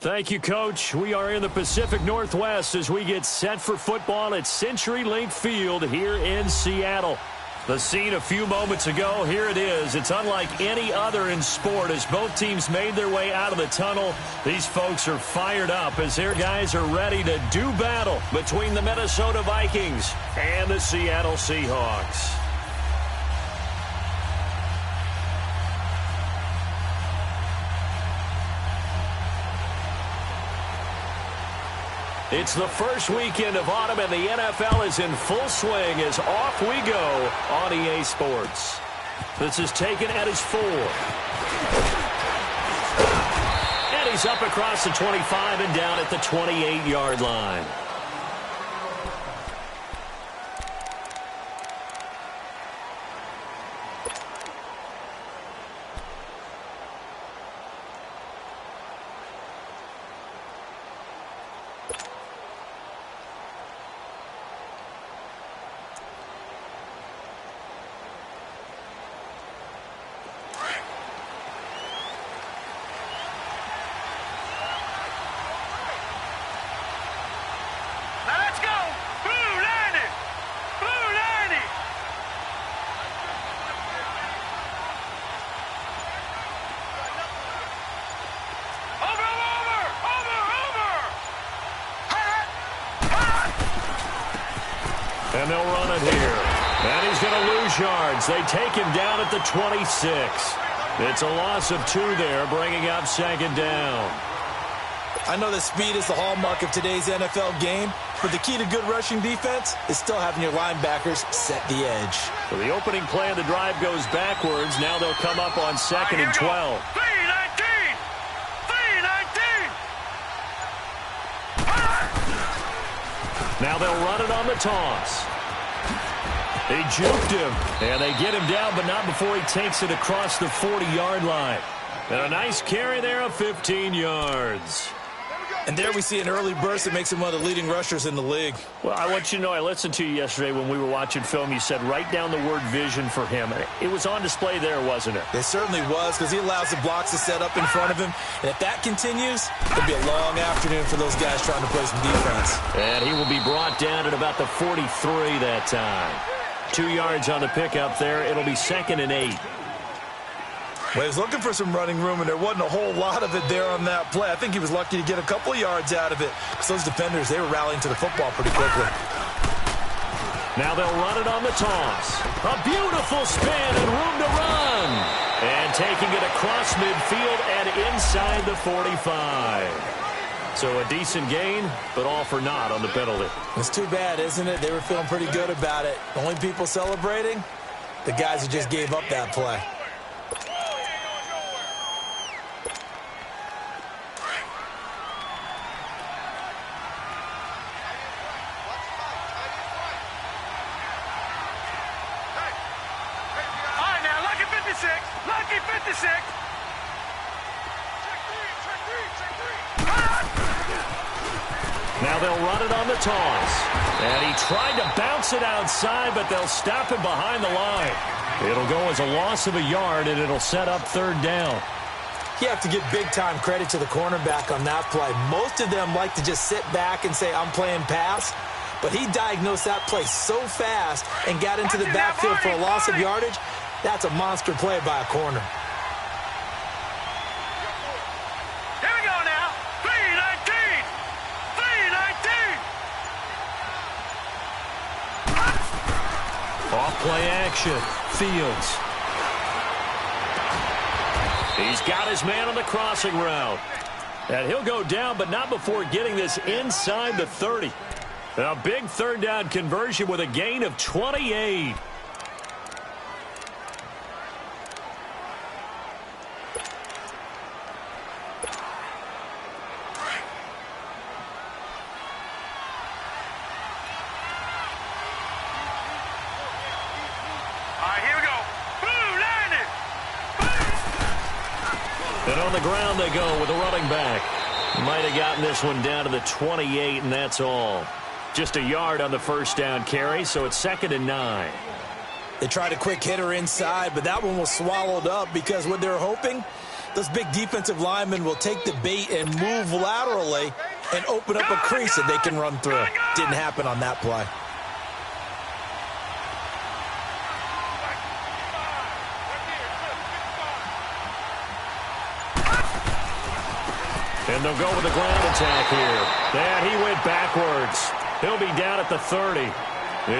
Thank you, Coach. We are in the Pacific Northwest as we get set for football at CenturyLink Field here in Seattle. The scene a few moments ago, here it is. It's unlike any other in sport as both teams made their way out of the tunnel. These folks are fired up as their guys are ready to do battle between the Minnesota Vikings and the Seattle Seahawks. It's the first weekend of autumn, and the NFL is in full swing as off we go on EA Sports. This is taken at his 4. And he's up across the 25 and down at the 28-yard line. And they'll run it here. And he's going to lose yards. They take him down at the 26. It's a loss of 2 there, bringing up second down. I know that speed is the hallmark of today's NFL game, but the key to good rushing defense is still having your linebackers set the edge. So the opening play of the drive goes backwards. Now they'll come up on second and 12. Now they'll run it on the toss. They juked him, and they get him down, but not before he takes it across the 40-yard line. And a nice carry there of 15 yards. And there we see an early burst that makes him one of the leading rushers in the league. Well, I want you to know, I listened to you yesterday when we were watching film. You said write down the word vision for him. It was on display there, wasn't it? It certainly was, because he allows the blocks to set up in front of him. And if that continues, it'll be a long afternoon for those guys trying to play some defense. And he will be brought down at about the 43 that time. 2 yards on the pickup there. It'll be second and 8. Well, he was looking for some running room, and there wasn't a whole lot of it there on that play. I think he was lucky to get a couple of yards out of it, because those defenders, they were rallying to the football pretty quickly. Now they'll run it on the toss. A beautiful spin and room to run. And taking it across midfield and inside the 45. So a decent gain, but all for naught on the penalty. It's too bad, isn't it? They were feeling pretty good about it. The only people celebrating, the guys who just gave up that play. Lucky 56. Now they'll run it on the toss. And he tried to bounce it outside, but they'll stop him behind the line. It'll go as a loss of a yard, and it'll set up third down. You have to give big-time credit to the cornerback on that play. Most of them like to just sit back and say, I'm playing pass. But he diagnosed that play so fast and got into the backfield for a loss of yardage. That's a monster play by a corner. Here we go now. 3-19. 3-19. Off-play action. Fields. He's got his man on the crossing route. And he'll go down, but not before getting this inside the 30. A big third down conversion with a gain of 28. And on the ground they go with a running back. Might have gotten this one down to the 28, and that's all. Just a yard on the first down carry, so it's second and 9. They tried a quick hitter inside, but that one was swallowed up because what they're hoping Those big defensive linemen will take the bait and move laterally and open up a crease that they can run through. Didn't happen on that play. And they'll go with the ground attack here. And he went backwards. He'll be down at the 30.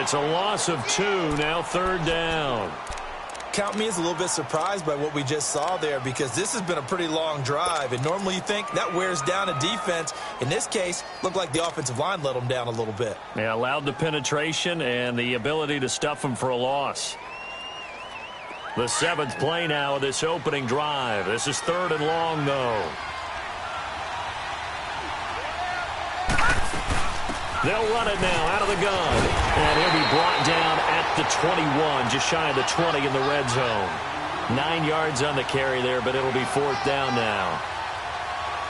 It's a loss of 2, now 3rd down. Count me as a little bit surprised by what we just saw there, because this has been a pretty long drive, and normally you think that wears down a defense. In this case, looked like the offensive line let them down a little bit. Yeah, allowed the penetration and the ability to stuff them for a loss. The 7th play now of this opening drive. This is 3rd and long, though. They'll run it now out of the gun. And he'll be brought down at the 21, just shy of the 20 in the red zone. 9 yards on the carry there, but it'll be 4th down now.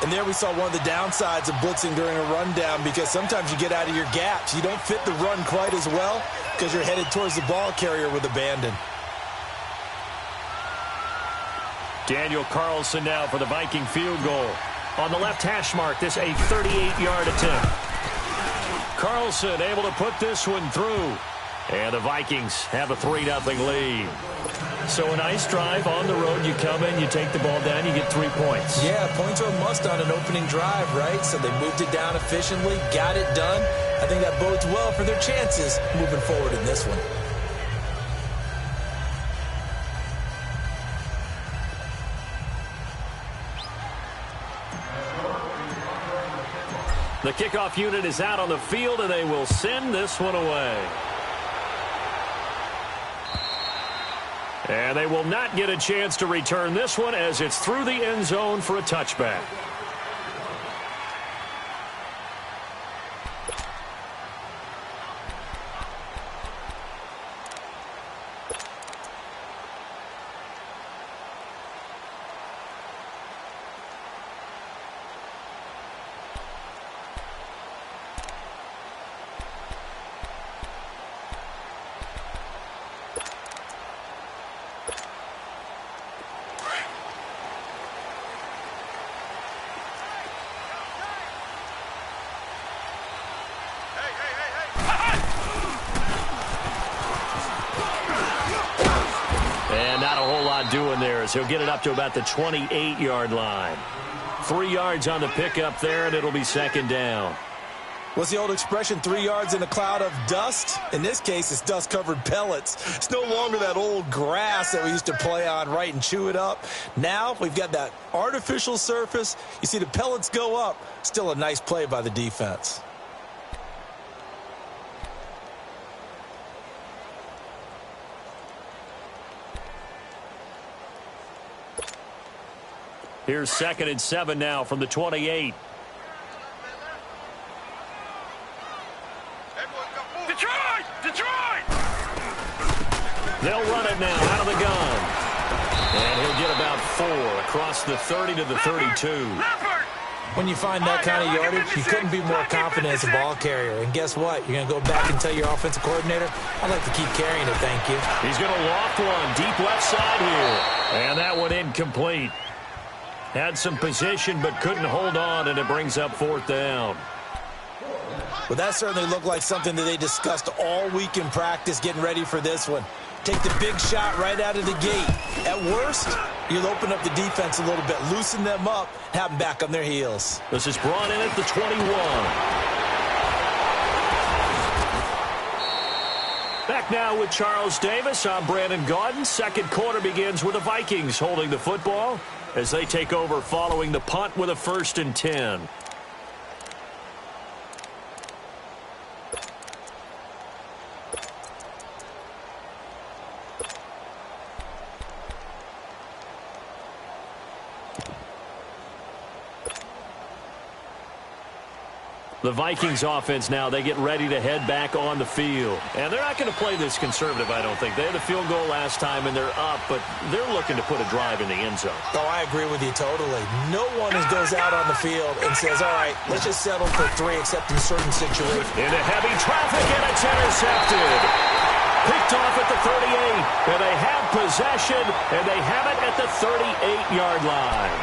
And there we saw one of the downsides of blitzing during a rundown, because sometimes you get out of your gaps. You don't fit the run quite as well because you're headed towards the ball carrier with abandon. Daniel Carlson now for the Viking field goal. On the left hash mark, this a 38-yard attempt. Carlson able to put this one through. And the Vikings have a 3-0 lead. So a nice drive on the road. You come in, you take the ball down, you get 3 points. Yeah, points are a must on an opening drive, right? So they moved it down efficiently, got it done. I think that bodes well for their chances moving forward in this one. The kickoff unit is out on the field, and they will send this one away. And they will not get a chance to return this one, as it's through the end zone for a touchback. Doing there is he'll get it up to about the 28-yard line. 3 yards on the pickup there, and it'll be 2nd down. What's the old expression, 3 yards in a cloud of dust? In this case, it's dust-covered pellets. It's no longer that old grass that we used to play on, right, and chew it up. Now we've got that artificial surface. You see the pellets go up. Still a nice play by the defense. Here's 2nd and 7 now from the 28. Detroit! Detroit! They'll run it now out of the gun. And he'll get about 4 across the 30 to the 32. When you find that kind of yardage, you couldn't be more confident as a ball carrier. And guess what? You're going to go back and tell your offensive coordinator, I'd like to keep carrying it, thank you. He's going to loft one deep left side here. And that one incomplete. Had some position but couldn't hold on, and it brings up 4th down. Well, that certainly looked like something that they discussed all week in practice getting ready for this one. Take the big shot right out of the gate. At worst, you'll open up the defense a little bit, loosen them up, have them back on their heels. This is brought in at the 21. Back now with Charles Davis. I'm Brandon Gaudin. 2nd quarter begins with the Vikings holding the football as they take over following the punt with a 1st and 10. The Vikings offense now, they get ready to head back on the field. And they're not going to play this conservative, I don't think. They had a field goal last time, and they're up, but they're looking to put a drive in the end zone. Oh, I agree with you totally. No one goes out on the field and says, all right, let's just settle for 3, except in certain situations. Into heavy traffic, and it's intercepted. Picked off at the 38. And they have possession, and they have it at the 38-yard line.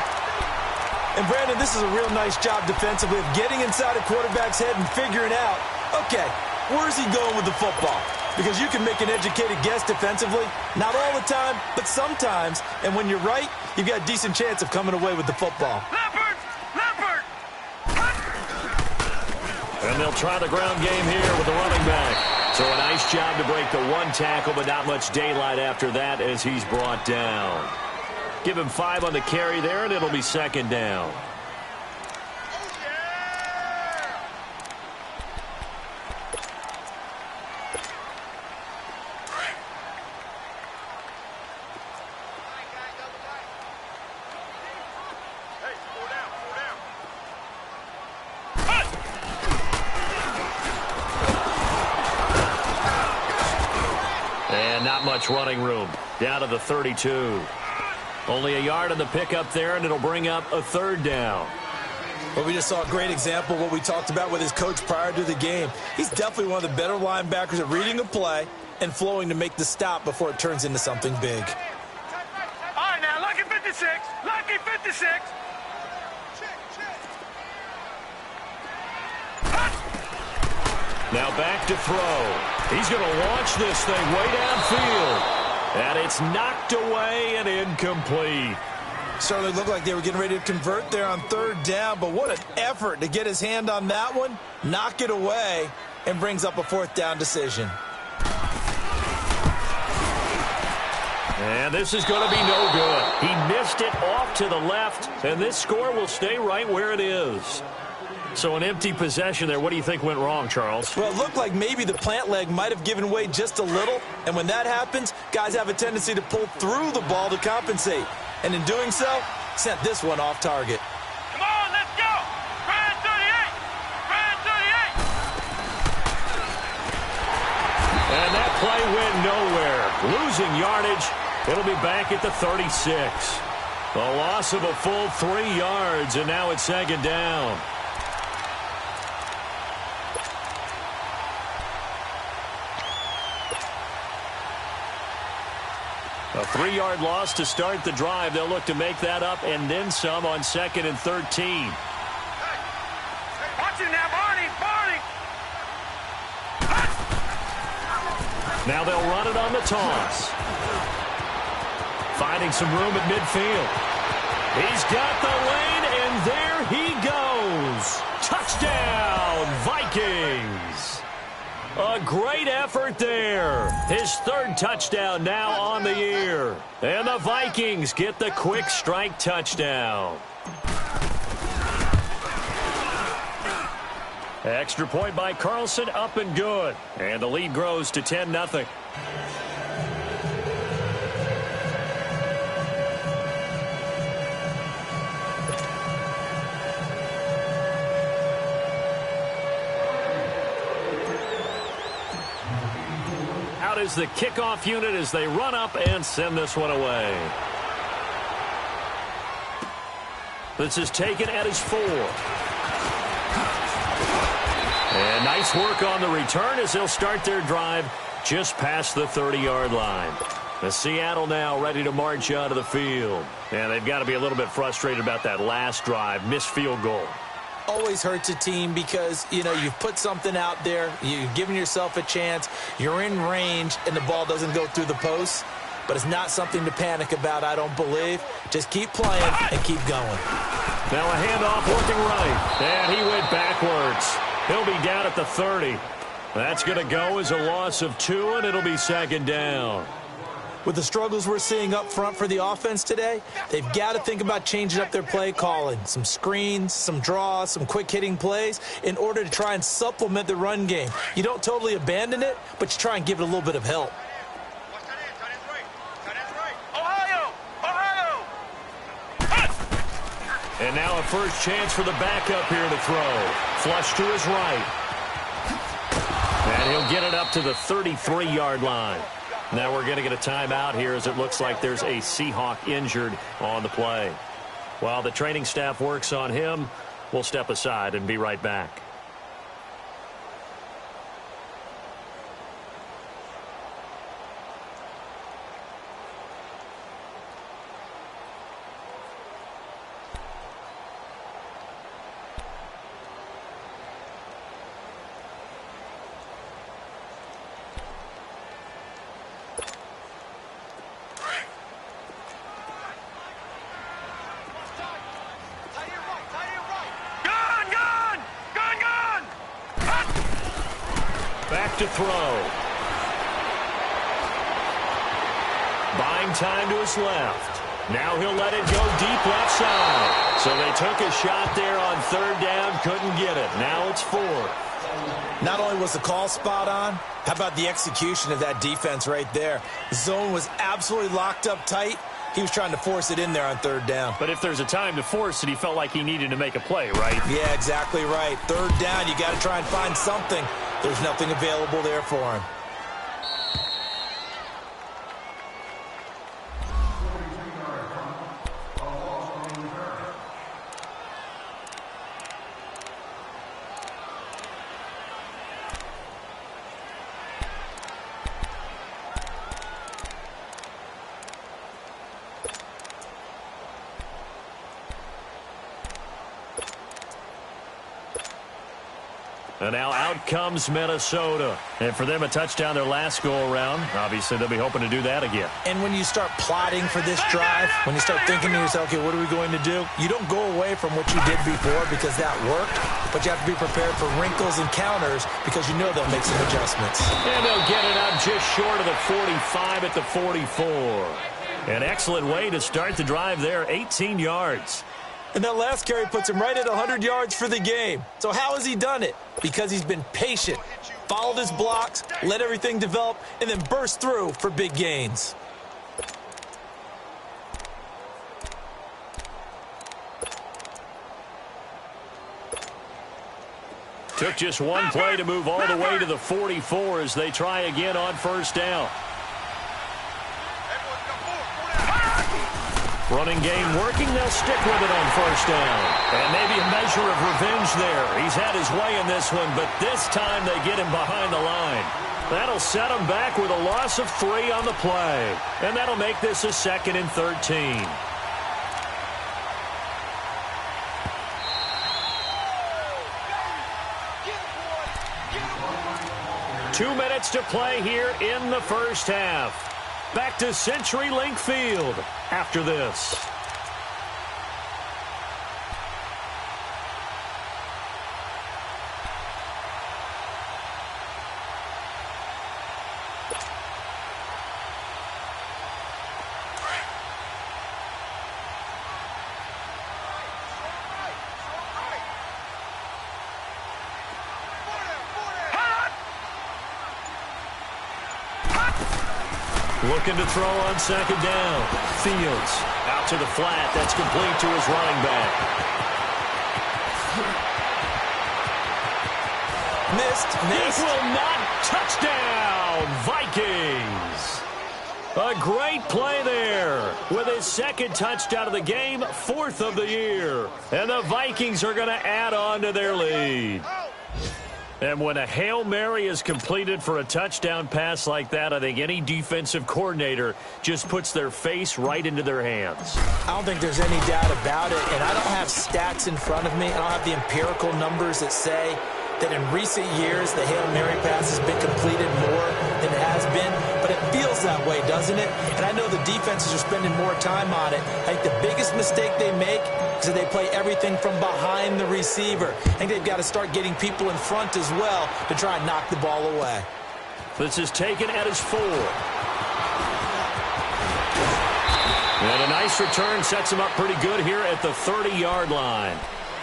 And, Brandon, this is a real nice job defensively of getting inside a quarterback's head and figuring out, okay, where's he going with the football? Because you can make an educated guess defensively. Not all the time, but sometimes. And when you're right, you've got a decent chance of coming away with the football. Leopard! Leopard! And they'll try the ground game here with the running back. So a nice job to break the one tackle, but not much daylight after that as he's brought down. Give him 5 on the carry there, and it'll be second down. And not much running room. Down to the 32. Only a yard on the pickup there, and it'll bring up a third down. Well, we just saw a great example of what we talked about with his coach prior to the game. He's definitely one of the better linebackers at reading a play and flowing to make the stop before it turns into something big. All right, now, lucky 56. Lucky 56. Now back to throw. He's going to launch this thing way downfield. And it's knocked away and incomplete. Certainly looked like they were getting ready to convert there on third down, but what an effort to get his hand on that one, knock it away, and brings up a fourth down decision. And this is going to be no good. He missed it off to the left, and this score will stay right where it is. So an empty possession there. What do you think went wrong, Charles? Well, it looked like maybe the plant leg might have given way just a little, and when that happens, guys have a tendency to pull through the ball to compensate. And in doing so, sent this one off target. Come on, let's go. Brand 38. Brand 38. And that play went nowhere. Losing yardage. It'll be back at the 36. A loss of a full 3 yards, and now it's second down. A 3-yard loss to start the drive. They'll look to make that up and then some on 2nd and 13. Watch it now, Barney. Barney. Now they'll run it on the toss. Finding some room at midfield. He's got the lane, and there he goes. Touchdown, Vikings. A great effort there. His 3rd touchdown now on the year. And the Vikings get the quick strike touchdown. Extra point by Carlson, up and good. And the lead grows to 10-0. Is the kickoff unit as they run up and send this one away. This is taken at his 4. And nice work on the return as they'll start their drive just past the 30-yard line. The Seattle now ready to march out of the field. And they've got to be a little bit frustrated about that last drive, missed field goal. Always hurts a team because, you know, you've put something out there, you've given yourself a chance, you're in range, and the ball doesn't go through the post. But it's not something to panic about, I don't believe. Just keep playing and keep going. Now a handoff working right. And he went backwards. He'll be down at the 30. That's going to go as a loss of 2, and it'll be second down. With the struggles we're seeing up front for the offense today, they've got to think about changing up their play calling. Some screens, some draws, some quick-hitting plays in order to try and supplement the run game. You don't totally abandon it, but you try and give it a little bit of help. Ohio! Ohio! And now a first chance for the backup here to throw. Flush to his right. And he'll get it up to the 33-yard line. Now we're going to get a timeout here as it looks like there's a Seahawk injured on the play. While the training staff works on him, we'll step aside and be right back. to throw. Buying time to his left. Now he'll let it go deep left side. So they took a shot there on third down, couldn't get it. Now it's fourth. Not only was the call spot on, how about the execution of that defense right there? The zone was absolutely locked up tight. He was trying to force it in there on third down. But if there's a time to force it, he felt like he needed to make a play, right? Yeah, exactly right. Third down, you got to try and find something. There's nothing available there for him. And now out comes Minnesota. And for them, a touchdown their last go-around. Obviously, they'll be hoping to do that again. And when you start plotting for this drive, when you start thinking to yourself, okay, what are we going to do? You don't go away from what you did before because that worked, but you have to be prepared for wrinkles and counters because you know they'll make some adjustments. And they'll get it up just short of the 45 at the 44. An excellent way to start the drive there, 18 yards. And that last carry puts him right at 100 yards for the game. So how has he done it? Because he's been patient, followed his blocks, let everything develop, and then burst through for big gains. Took just one play to move all the way to the 44 as they try again on first down. Running game working, they'll stick with it on first down. And maybe a measure of revenge there. He's had his way in this one, but this time they get him behind the line. That'll set him back with a loss of 3 on the play. And that'll make this a 2nd and 13. Two minutes to play here in the first half. Back to CenturyLink Field after this. Looking to throw on second down. Fields out to the flat. That's complete to his running back. Missed. He will not. Touchdown, Vikings. A great play there with his 2nd touchdown of the game, 4th of the year. And the Vikings are going to add on to their lead. And when a Hail Mary is completed for a touchdown pass like that, I think any defensive coordinator just puts their face right into their hands. I don't think there's any doubt about it, and I don't have stats in front of me. I don't have the empirical numbers that say that in recent years the Hail Mary pass has been completed more than it has been, but it feels that way, doesn't it? And I know the defenses are spending more time on it. I think the biggest mistake they make is that they play everything from behind the receiver. I think they've got to start getting people in front as well to try and knock the ball away. This is taken at his 4. And a nice return sets him up pretty good here at the 30-yard line.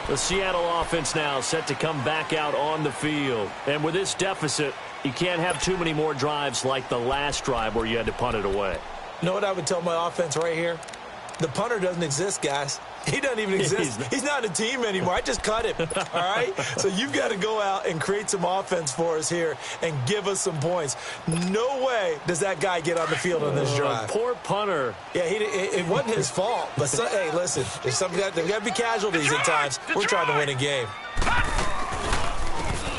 The Seattle offense now set to come back out on the field. And with this deficit, you can't have too many more drives like the last drive where you had to punt it away. You know what I would tell my offense right here? The punter doesn't exist, guys. He doesn't even exist. He's not a team anymore. I just cut him, all right? So you've got to go out and create some offense for us here and give us some points. No way does that guy get on the field on this drive. Poor punter. Yeah, it wasn't his fault. But, hey, listen, there's got to be casualties at times. We're trying to win a game.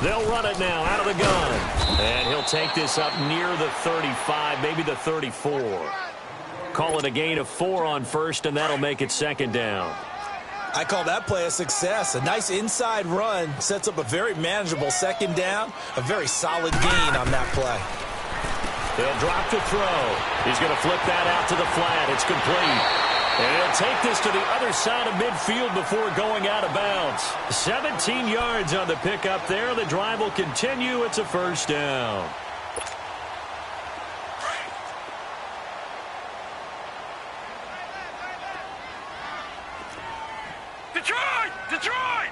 They'll run it now out of the gun. And he'll take this up near the 35, maybe the 34. Call it a gain of 4 on first, and that'll make it 2nd down. I call that play a success. A nice inside run sets up a very manageable 2nd down. A very solid gain on that play. They'll drop to throw. He's going to flip that out to the flat. It's complete. And he'll take this to the other side of midfield before going out of bounds. 17 yards on the pickup there. The drive will continue. It's a first down. Detroit! Detroit!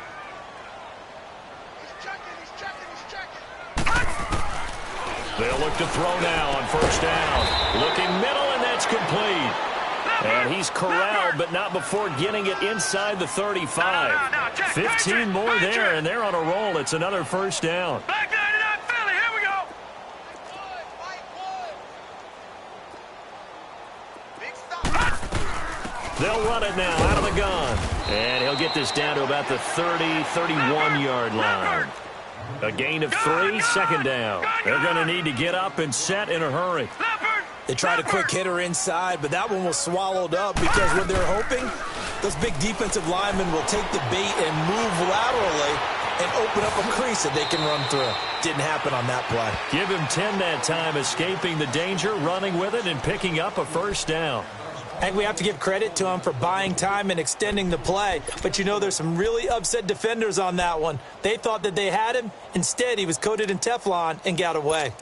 They'll look to throw now on first down. Looking middle, and that's complete. And he's corralled, but not before getting it inside the 35. 15 more there, and they're on a roll. It's another first down. Back 99 Philly, here we go! They'll run it now out of the gun. And he'll get this down to about the 30, 31-yard line. A gain of 3, second down. They're going to need to get up and set in a hurry. They tried a quick hitter inside, but that one was swallowed up because what they're hoping, those big defensive linemen will take the bait and move laterally and open up a crease that they can run through. Didn't happen on that play. Give him 10 that time, escaping the danger, running with it, and picking up a first down. And we have to give credit to him for buying time and extending the play. But, you know, there's some really upset defenders on that one. They thought that they had him. Instead, he was coated in Teflon and got away.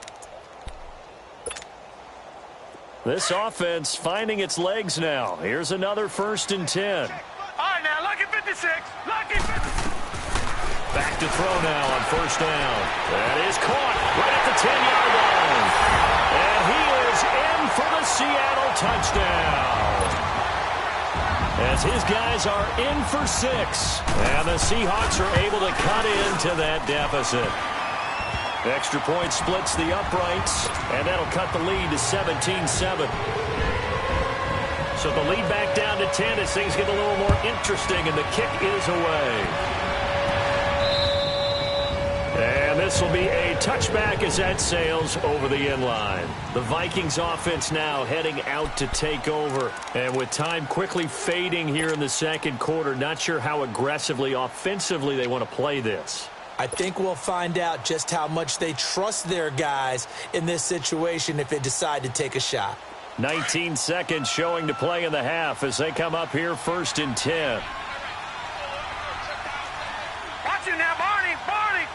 This offense finding its legs now. Here's another 1st and 10. All right, now, lucky 56. Lucky 56. Back to throw now on first down. That is caught right at the 10-yard line. And he is in for the Seattle touchdown. As his guys are in for 6. And the Seahawks are able to cut into that deficit. Extra point splits the uprights, and that'll cut the lead to 17-7. So the lead back down to 10 as things get a little more interesting, and the kick is away. And this will be a touchback as that sails over the end line. The Vikings offense now heading out to take over. And with time quickly fading here in the second quarter, not sure how aggressively, offensively they want to play this. I think we'll find out just how much they trust their guys in this situation if they decide to take a shot. 19 seconds showing to play in the half as they come up here 1st and 10. Watch it now, Barney! Barney!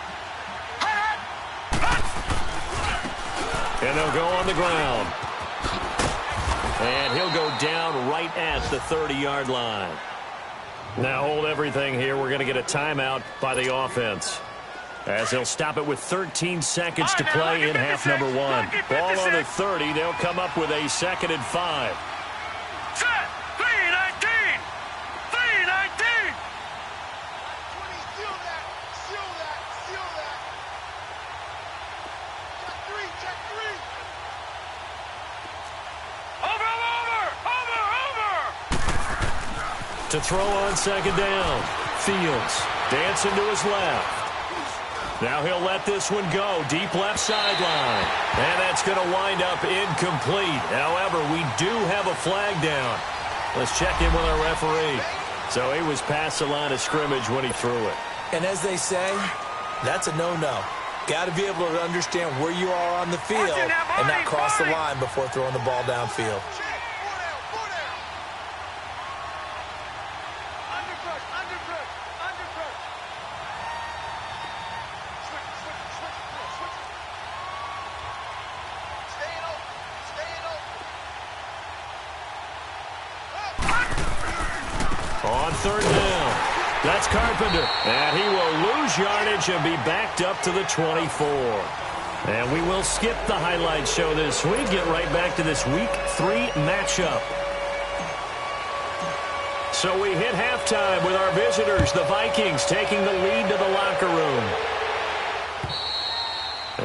And they'll go on the ground. And he'll go down right at the 30-yard line. Now hold everything here. We're going to get a timeout by the offense, as they'll stop it with 13 seconds to play in half number 1. Ball on the 30. They'll come up with a 2nd and 5. Set! 3-19! 3-19! To throw on 2nd down. Fields dancing to his left. Now he'll let this one go. Deep left sideline. And that's going to wind up incomplete. However, we do have a flag down. Let's check in with our referee. So he was past the line of scrimmage when he threw it. And as they say, that's a no-no. Got to be able to understand where you are on the field and not cross the line before throwing the ball downfield. On 3rd down, that's Carpenter. And he will lose yardage and be backed up to the 24. And we will skip the highlight show this week. Get right back to this Week 3 matchup. So we hit halftime with our visitors, the Vikings, taking the lead to the locker room.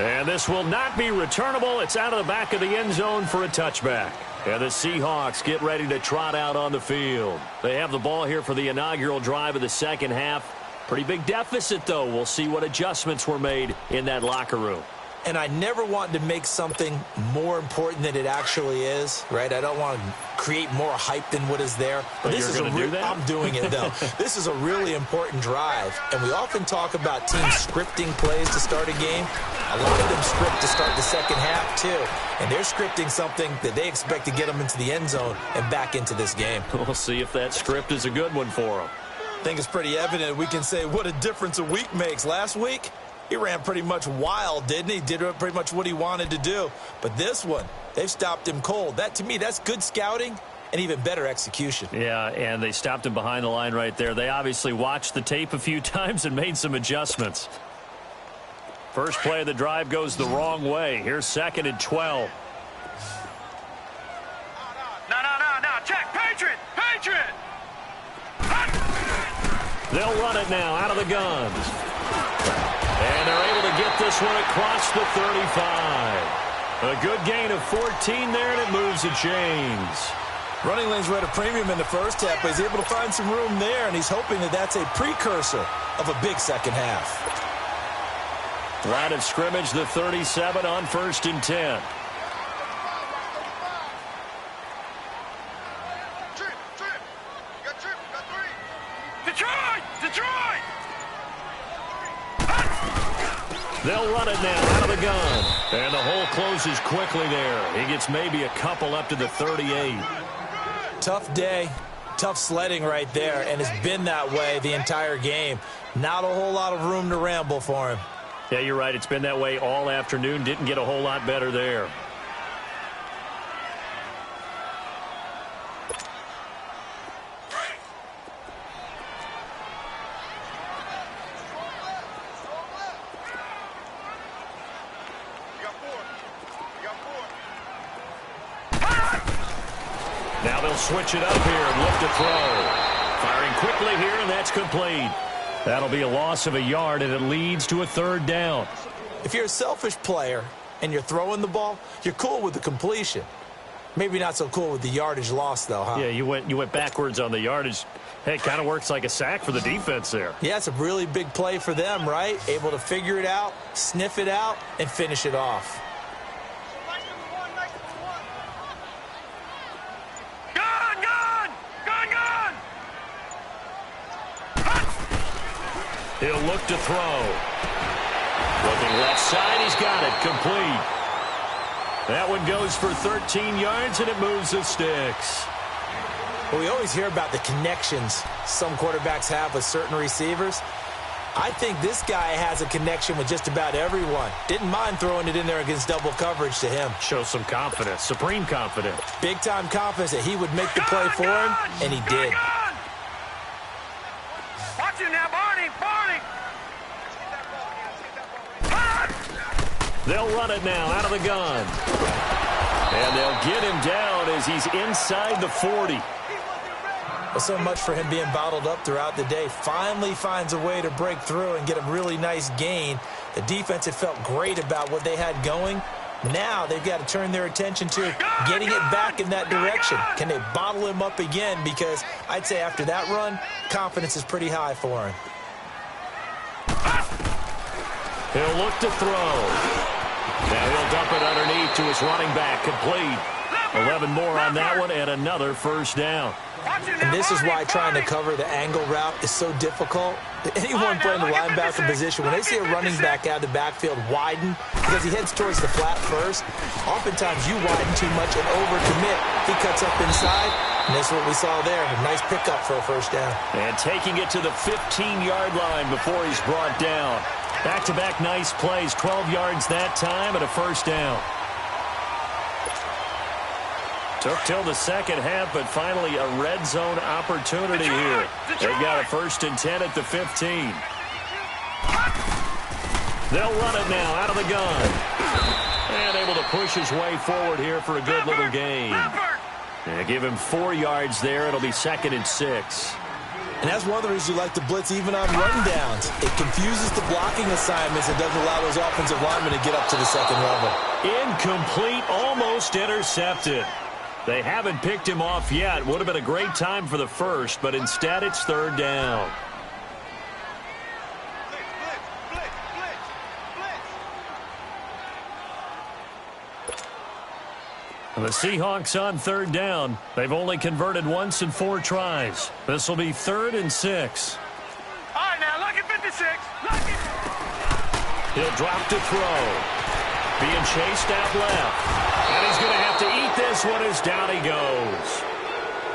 And this will not be returnable. It's out of the back of the end zone for a touchback. And the Seahawks get ready to trot out on the field. They have the ball here for the inaugural drive of the second half. Pretty big deficit, though. We'll see what adjustments were made in that locker room. And I never want to make something more important than it actually is, right? I don't want to create more hype than what is there. But this is I'm doing it, though. This is a really important drive. And we often talk about teams scripting plays to start a game. A lot of them script to start the second half, too. And they're scripting something that they expect to get them into the end zone and back into this game. We'll see if that script is a good one for them. I think it's pretty evident. We can say what a difference a week makes. Last week, he ran pretty much wild, didn't he? Did pretty much what he wanted to do. But this one, they've stopped him cold. That, to me, that's good scouting and even better execution. Yeah, and they stopped him behind the line right there. They obviously watched the tape a few times and made some adjustments. First play of the drive goes the wrong way. Here's 2nd and 12. No. Check. Patriot. They'll run it now out of the guns. And they're able to get this one across the 35. A good gain of 14 there, and it moves the chains. Running lanes were at a premium in the first half, but he's able to find some room there, and he's hoping that that's a precursor of a big second half. Line of scrimmage, the 37 on 1st and 10. Detroit! They'll run it now out of the gun. And the hole closes quickly there. He gets maybe a couple up to the 38. Tough day, tough sledding right there, and it's been that way the entire game. Not a whole lot of room to ramble for him. Yeah, you're right. It's been that way all afternoon. Didn't get a whole lot better there. Now they'll switch it up here and look to throw. Firing quickly here, and that's complete. That'll be a loss of a yard, and it leads to a 3rd down. If you're a selfish player and you're throwing the ball, you're cool with the completion. Maybe not so cool with the yardage loss, though, huh? Yeah, you went backwards on the yardage. Hey, it kind of works like a sack for the defense there. Yeah, it's a really big play for them, right? Able to figure it out, sniff it out, and finish it off. He'll look to throw. Looking left side, he's got it. Complete. That one goes for 13 yards, and it moves the sticks. Well, we always hear about the connections some quarterbacks have with certain receivers. I think this guy has a connection with just about everyone. Didn't mind throwing it in there against double coverage to him. Shows some confidence, supreme confidence. Big-time confidence that he would make the play for him, and he did. Watch it now, Barney. They'll run it now out of the gun. And they'll get him down as he's inside the 40. Well, so much for him being bottled up throughout the day. Finally finds a way to break through and get a really nice gain. The defense had felt great about what they had going. Now they've got to turn their attention to getting it back in that direction. Can they bottle him up again? Because I'd say after that run, confidence is pretty high for him. He'll look to throw. Now he'll dump it underneath to his running back. Complete. 11 more on that one and another 1st down. And this is why trying to cover the angle route is so difficult. Anyone playing the linebacker position, when they see a running back out of the backfield widen because he heads towards the flat first, oftentimes you widen too much and overcommit. He cuts up inside, and that's what we saw there. A nice pickup for a 1st down. And taking it to the 15-yard line before he's brought down. Back-to-back nice plays, 12 yards that time and a 1st down. Took till the second half, but finally a red zone opportunity here. They've got a 1st and 10 at the 15. They'll run it now out of the gun. And able to push his way forward here for a good little gain. And give him 4 yards there. It'll be 2nd and 6. And that's one of the reasons you like to blitz even on run downs. It confuses the blocking assignments and doesn't allow those offensive linemen to get up to the second level. Incomplete, almost intercepted. They haven't picked him off yet. Would have been a great time for the first, but instead it's 3rd down. And the Seahawks on third down. They've only converted once in 4 tries. This will be 3rd and 6. All right, now, look at 56. Look at... He'll drop to throw. Being chased out left. And he's going to have to eat this one as down he goes.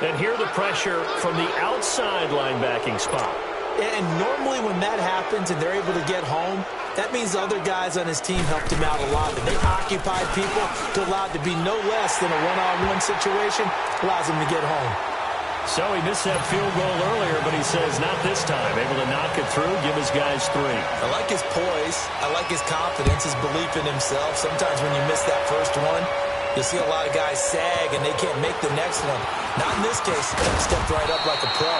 And here the pressure from the outside linebacking spot. And normally when that happens and they're able to get home, that means the other guys on his team helped him out a lot. And they occupied people to allow it to be no less than a one-on-one situation, allows him to get home. So he missed that field goal earlier, but he says not this time. Able to knock it through, give his guys 3. I like his poise. I like his confidence, his belief in himself. Sometimes when you miss that first one, you'll see a lot of guys sag and they can't make the next one. Not in this case. He stepped right up like a pro.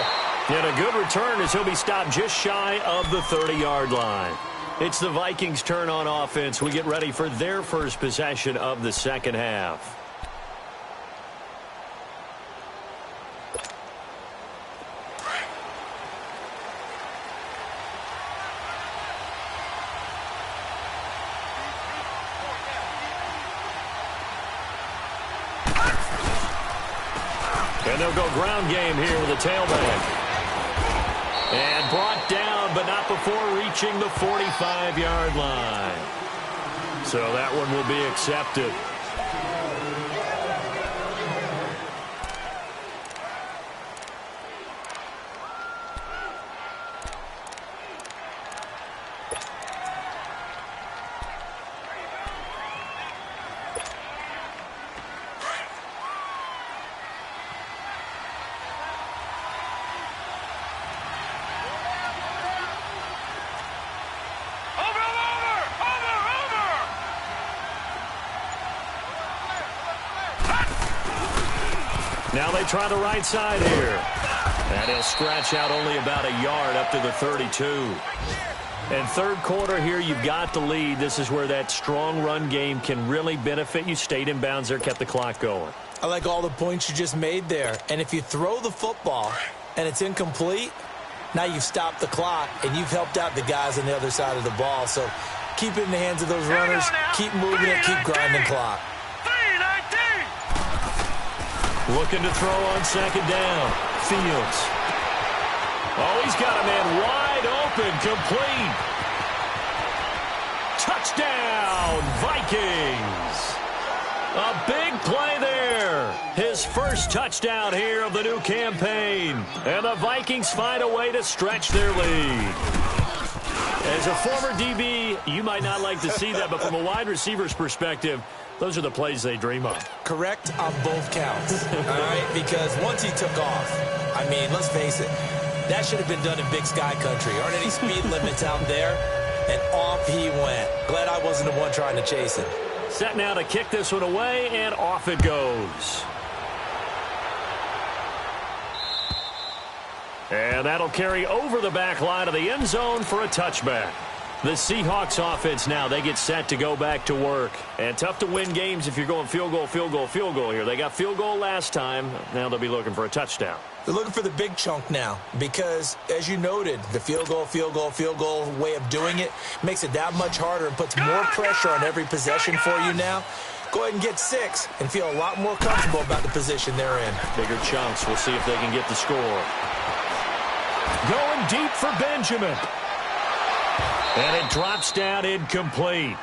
And a good return as he'll be stopped just shy of the 30-yard line. It's the Vikings' turn on offense. We get ready for their first possession of the second half. And they'll go ground game here with a tailback. And brought down, but not before reaching the 45-yard line. So that one will be accepted. Now they try the right side here. And he'll scratch out only about a yard up to the 32. And third quarter here, you've got the lead. This is where that strong run game can really benefit you. Stayed in bounds there, kept the clock going. I like all the points you just made there. And if you throw the football and it's incomplete, now you've stopped the clock and you've helped out the guys on the other side of the ball. So keep it in the hands of those runners. Keep moving it. Keep grinding clock. Looking to throw on second down. Fields. Oh, he's got a man wide open. Complete. Touchdown, Vikings. A big play there. His first touchdown here of the new campaign. And the Vikings find a way to stretch their lead. As a former DB, you might not like to see that, but from a wide receiver's perspective, those are the plays they dream of. Correct on both counts, all right? Because once he took off, I mean, let's face it, that should have been done in Big Sky Country. Aren't any speed limits out there? And off he went. Glad I wasn't the one trying to chase him. Set now to kick this one away, and off it goes. And that'll carry over the back line of the end zone for a touchback. The Seahawks offense now, they get set to go back to work. And tough to win games if you're going field goal, field goal, field goal here. They got field goal last time. Now they'll be looking for a touchdown. They're looking for the big chunk now because, as you noted, the field goal, field goal, field goal way of doing it makes it that much harder and puts more pressure on every possession for you now. Go ahead and get 6 and feel a lot more comfortable about the position they're in. Bigger chunks. We'll see if they can get the score. Going deep for Benjamin. And it drops down incomplete.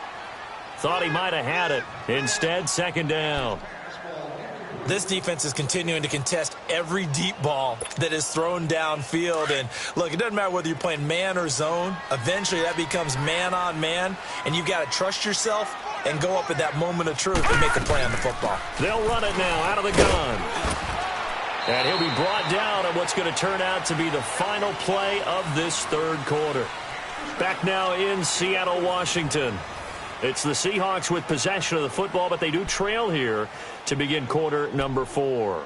Thought he might have had it. Instead, second down. This defense is continuing to contest every deep ball that is thrown downfield. And, look, it doesn't matter whether you're playing man or zone. Eventually, that becomes man on man. And you've got to trust yourself and go up at that moment of truth and make a play on the football. They'll run it now out of the gun. And he'll be brought down on what's going to turn out to be the final play of this third quarter. Back now in Seattle, Washington. It's the Seahawks with possession of the football, but they do trail here to begin quarter number 4.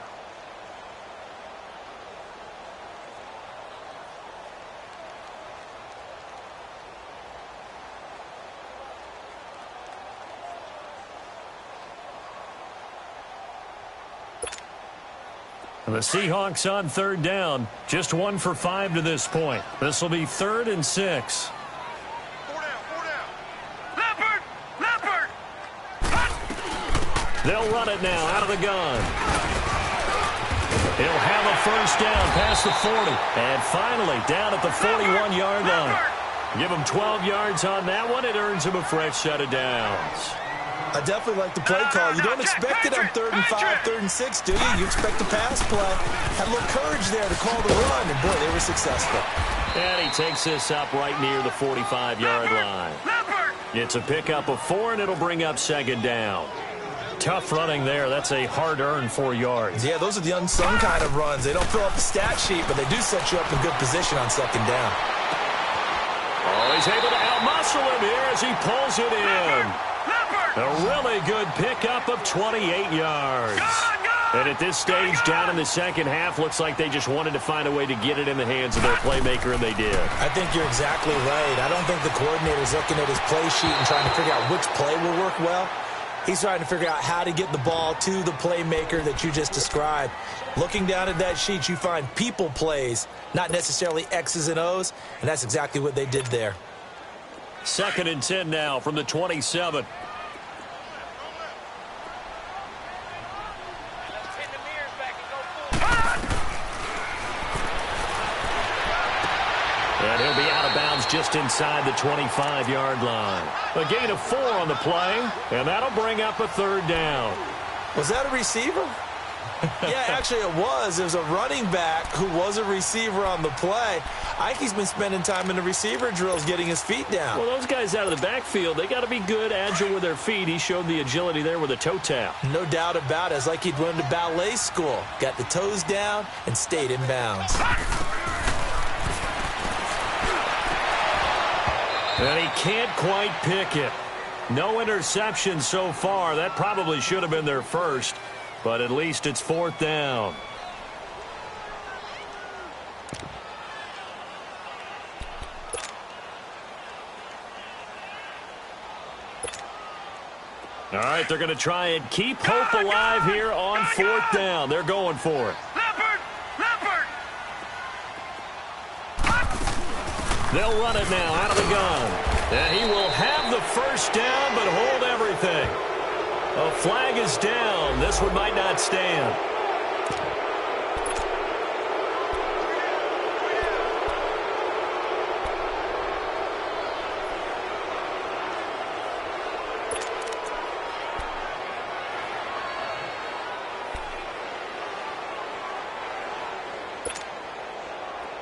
And the Seahawks on third down, just 1 for 5 to this point. This will be 3rd and 6. They'll run it now out of the gun. He'll have a first down past the 40. And finally, down at the 41-yard line. Give him 12 yards on that one. It earns him a fresh set of downs. I definitely like the play call. You don't expect it on 3rd and 5, 3rd and 6, do you? You expect a pass play. Had a little courage there to call the run, and boy, they were successful. And he takes this up right near the 45-yard line. It's a pickup of 4, and it'll bring up 2nd down. Tough running there. That's a hard-earned 4 yards. Yeah, those are the unsung kind of runs. They don't fill up the stat sheet, but they do set you up in good position on 2nd down. Oh, he's able to out-muscle him here as he pulls it in. A really good pickup of 28 yards. And at this stage, down in the second half, looks like they just wanted to find a way to get it in the hands of their playmaker, and they did. I think you're exactly right. I don't think the coordinator's looking at his play sheet and trying to figure out which play will work well. He's trying to figure out how to get the ball to the playmaker that you just described. Looking down at that sheet, you find people plays, not necessarily X's and O's, and that's exactly what they did there. 2nd and 10 now from the 27. And he'll be out of bounds just inside the 25-yard line. A gain of 4 on the play, and that'll bring up a 3rd down. Was that a receiver? Yeah, actually it was. It was a running back who was a receiver on the play. I think he's been spending time in the receiver drills getting his feet down. Well, those guys out of the backfield, they got to be good, agile with their feet. He showed the agility there with a toe tap. No doubt about it. It's like he'd went to ballet school. Got the toes down and stayed in bounds. And he can't quite pick it. No interception so far. That probably should have been their first, but at least it's 4th down. All right, they're going to try and keep hope alive here on 4th down. They're going for it. They'll run it now out of the gun. And he will have the first down, but hold everything. A flag is down. This one might not stand.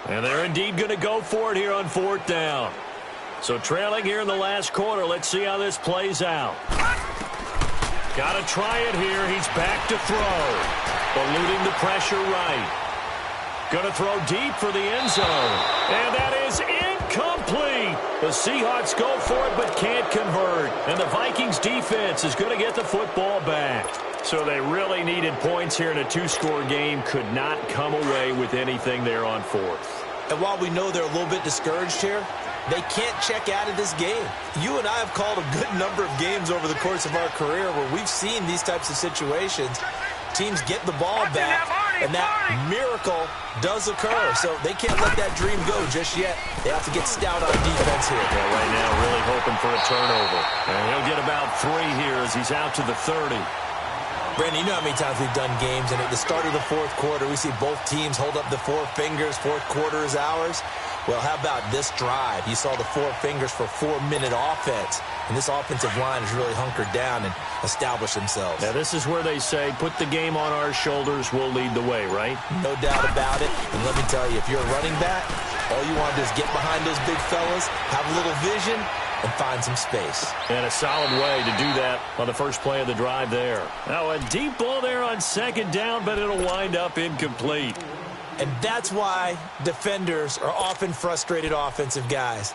And they're indeed going to go for it here on 4th down. So trailing here in the last quarter. Let's see how this plays out. Got to try it here. He's back to throw. Eluding the pressure right. Going to throw deep for the end zone. And that is incomplete. The Seahawks go for it but can't convert. And the Vikings defense is going to get the football back. So they really needed points here in a 2-score game. Could not come away with anything there on 4th. And while we know they're a little bit discouraged here, they can't check out of this game. You and I have called a good number of games over the course of our career where we've seen these types of situations. Teams get the ball back, and that miracle does occur. So they can't let that dream go just yet. They have to get stout on defense here. Yeah, right now really hoping for a turnover. And he'll get about 3 here as he's out to the 30. Brandon, you know how many times we've done games, and at the start of the 4th quarter, we see both teams hold up the 4 fingers, 4th quarter is ours. Well, how about this drive? You saw the 4 fingers for 4-minute offense, and this offensive line has really hunkered down and established themselves. Now, this is where they say, put the game on our shoulders, we'll lead the way, right? No doubt about it, and let me tell you, if you're a running back, all you want to do is get behind those big fellas, have a little vision, and find some space. And a solid way to do that on the first play of the drive there. Now a deep ball there on 2nd down, but it'll wind up incomplete. And that's why defenders are often frustrated offensive guys.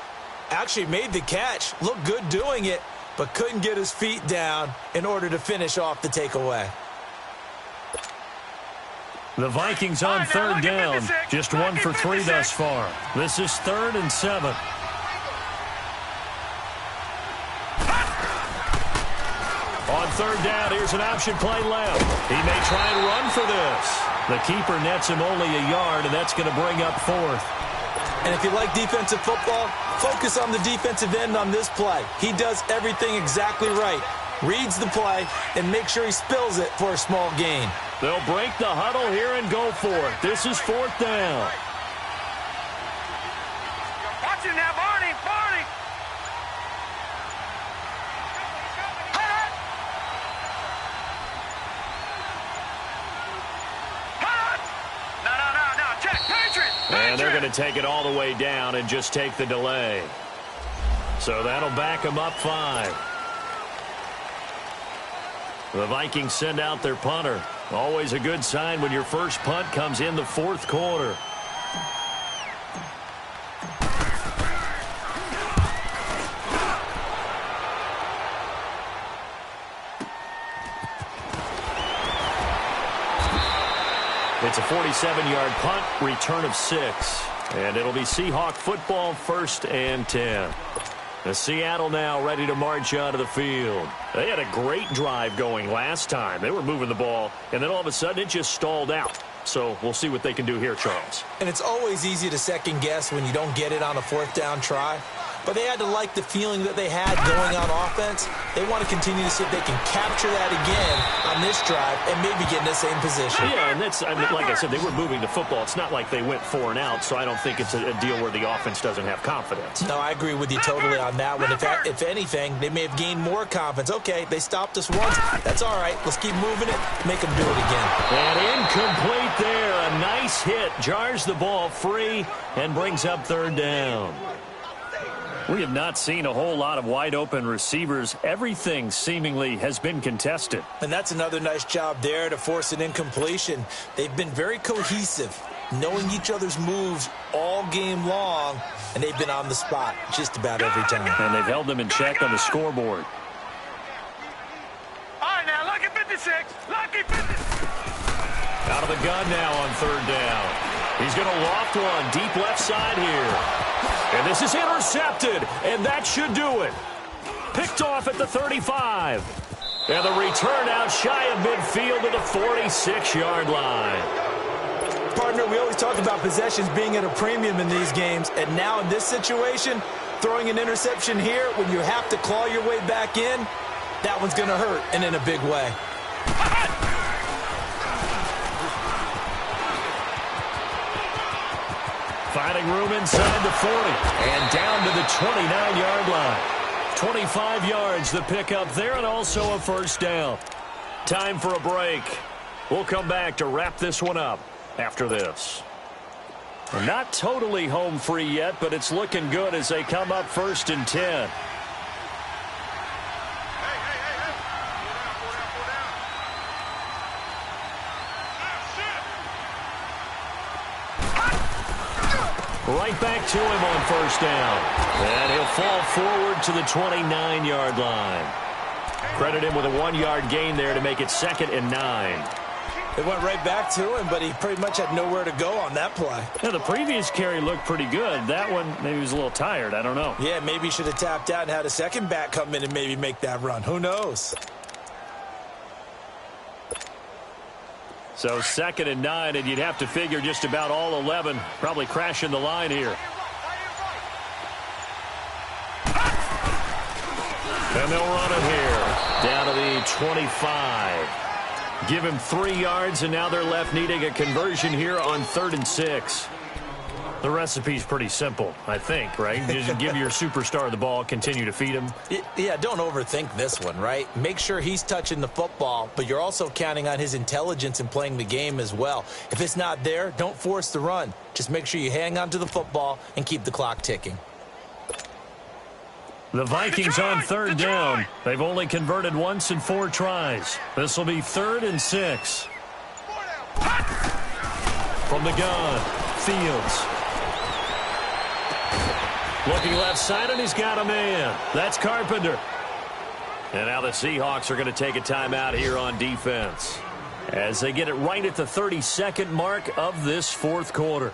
Actually made the catch, looked good doing it, but couldn't get his feet down in order to finish off the takeaway. The Vikings on 3rd down, just 1 for 3 thus far. This is 3rd and 7. On 3rd down, here's an option play left. He may try and run for this. The keeper nets him only a yard, and that's going to bring up 4th. And if you like defensive football, focus on the defensive end on this play. He does everything exactly right. reads the play, and makes sure he spills it for a small gain. They'll break the huddle here and go for it. This is 4th down. Watch him now, Barney. Barney. No. Check. Patriot. And they're going to take it all the way down and just take the delay. So that'll back them up 5. The Vikings send out their punter. Always a good sign when your first punt comes in the 4th quarter. It's a 47-yard punt, return of 6. And it'll be Seahawk football, 1st and 10. The Seattle now ready to march onto the field. They had a great drive going last time. They were moving the ball, and then all of a sudden it just stalled out. So we'll see what they can do here, Charles. And it's always easy to second guess when you don't get it on a 4th down try. But they had to like the feeling that they had going on offense. They want to continue to see if they can capture that again on this drive and maybe get in the same position. Yeah, and that's, like I said, they were moving the football. It's not like they went 4 and out, so I don't think it's a deal where the offense doesn't have confidence. No, I agree with you totally on that one. If anything, they may have gained more confidence. Okay, they stopped us once. That's all right. Let's keep moving it. Make them do it again. And incomplete there. A nice hit. Jars the ball free and brings up 3rd down. We have not seen a whole lot of wide-open receivers. Everything seemingly has been contested. And that's another nice job there to force an incompletion. They've been very cohesive, knowing each other's moves all game long, and they've been on the spot just about every time. And they've held them in check on the scoreboard. All right, now, lucky 56. Lucky 56. Out of the gun now on 3rd down. He's going to loft one deep left side here. And this is intercepted, and that should do it. Picked off at the 35. And the return out shy of midfield to the 46-yard line. Partner, we always talk about possessions being at a premium in these games, and now in this situation, throwing an interception here when you have to claw your way back in, that one's going to hurt, and in a big way. Finding room inside the 40 and down to the 29-yard line. 25 yards the pickup there and also a 1st down. Time for a break. We'll come back to wrap this one up after this. Not totally home free yet, but it's looking good as they come up 1st and 10. Right back to him on 1st down. And he'll fall forward to the 29-yard line. Credit him with a 1-yard gain there to make it 2nd and 9. It went right back to him, but he pretty much had nowhere to go on that play. Yeah, the previous carry looked pretty good. That one, maybe he was a little tired. I don't know. Yeah, maybe he should have tapped out and had a second back come in and maybe make that run. Who knows? So 2nd and 9, and you'd have to figure just about all 11 probably crashing the line here. And they'll run it here. Down to the 25. Give him 3 yards, and now they're left needing a conversion here on 3rd and 6. The recipe's pretty simple, I think, right? Just give your superstar the ball, continue to feed him. Yeah, don't overthink this one, right? Make sure he's touching the football, but you're also counting on his intelligence in playing the game as well. If it's not there, don't force the run. Just make sure you hang on to the football and keep the clock ticking. The Vikings on 3rd down. They've only converted once in 4 tries. This will be 3rd and 6. From the gun, Fields. Looking left side, and he's got a man. That's Carpenter. And now the Seahawks are going to take a timeout here on defense as they get it right at the 32nd mark of this 4th quarter.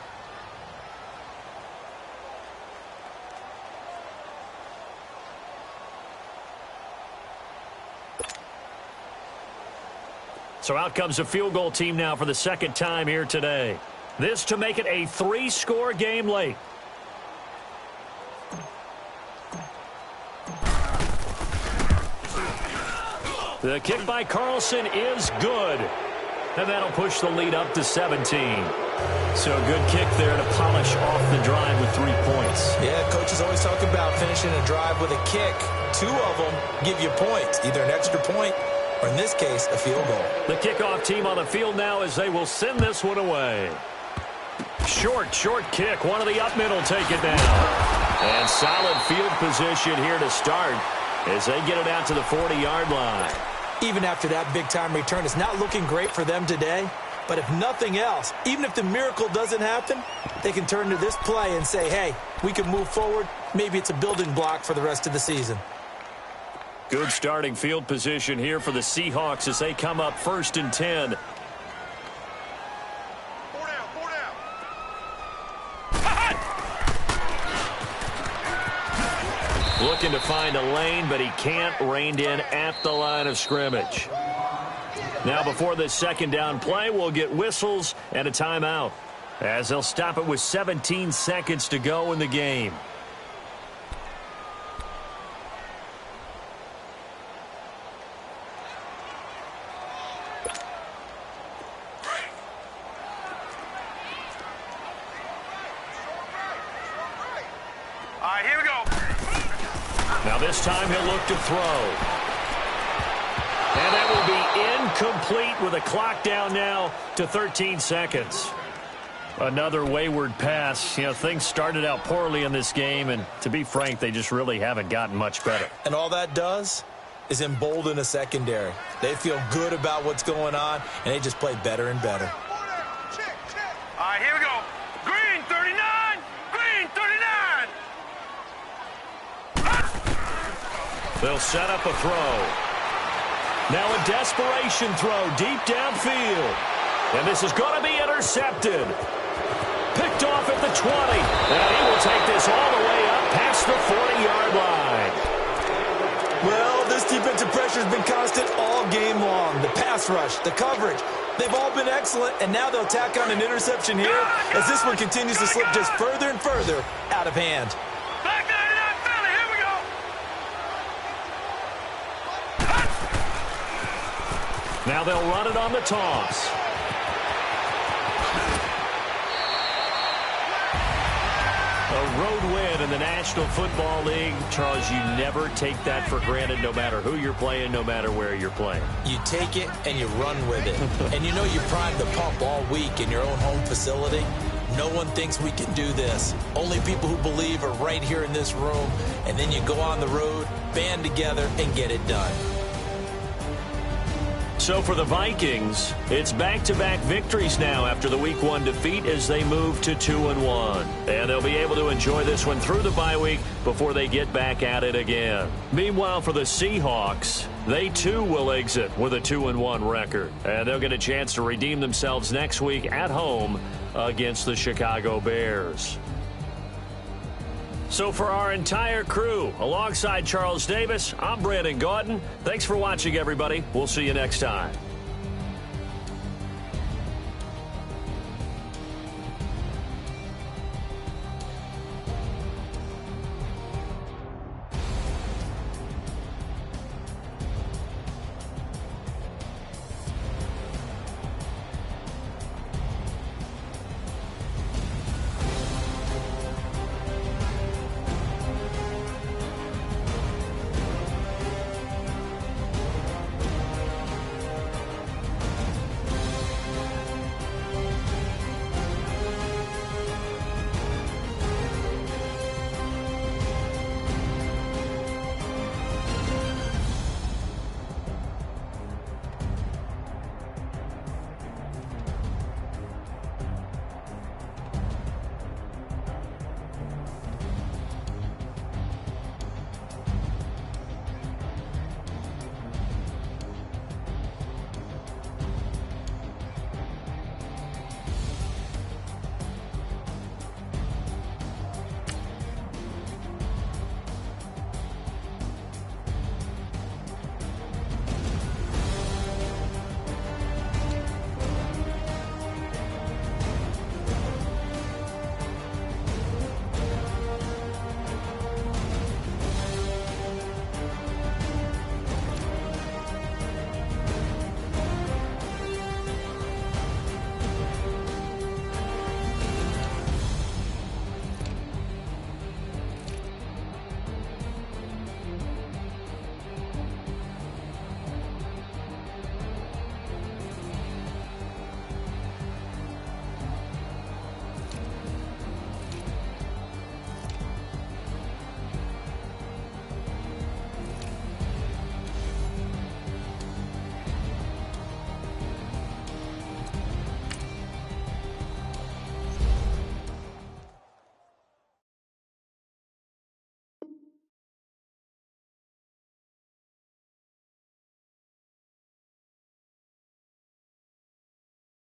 So out comes a field goal team now for the 2nd time here today. This to make it a 3-score game late. The kick by Carlson is good. And that'll push the lead up to 17. So a good kick there to polish off the drive with 3 points. Yeah, coaches always talk about finishing a drive with a kick. 2 of them give you points, either an extra point or, in this case, a field goal. The kickoff team on the field now as they will send this one away. Short kick. One of the up middle take it down. And solid field position here to start as they get it out to the 40-yard line. Even after that big-time return, it's not looking great for them today. But if nothing else, even if the miracle doesn't happen, they can turn to this play and say, hey, we can move forward. Maybe it's a building block for the rest of the season. Good starting field position here for the Seahawks as they come up 1st and 10. Looking to find a lane, but he can't. Reined in at the line of scrimmage. Now before this second down play, we'll get whistles and a timeout as they'll stop it with 17 seconds to go in the game. All right, here we go. Now this time he'll look to throw. And that will be incomplete with a clock down now to 13 seconds. Another wayward pass. You know, things started out poorly in this game, and to be frank, they just really haven't gotten much better. And all that does is embolden a secondary. They feel good about what's going on, and they just play better and better. All right, here we go. Green 39. Green 39. They'll set up a throw. Now a desperation throw deep downfield. And this is going to be intercepted. Picked off at the 20. And he will take this all the way up past the 40-yard line. Well, this defensive pressure has been constant all game long. The pass rush, the coverage, they've all been excellent. And now they'll tack on an interception here as this one continues to slip just further and further out of hand. Black 99 Philly, here we go. Now they'll run it on the toss. A road win in the National Football League. Charles, you never take that for granted no matter who you're playing, no matter where you're playing. You take it and you run with it. And you know you primed the pump all week in your own home facility. No one thinks we can do this. Only people who believe are right here in this room. And then you go on the road, band together, and get it done. So for the Vikings, it's back-to-back victories now after the Week 1 defeat as they move to 2-1. And they'll be able to enjoy this one through the bye week before they get back at it again. Meanwhile, for the Seahawks, they too will exit with a 2-1 record. And they'll get a chance to redeem themselves next week at home against the Chicago Bears. So for our entire crew, alongside Charles Davis, I'm Brandon Gaudin. Thanks for watching, everybody. We'll see you next time.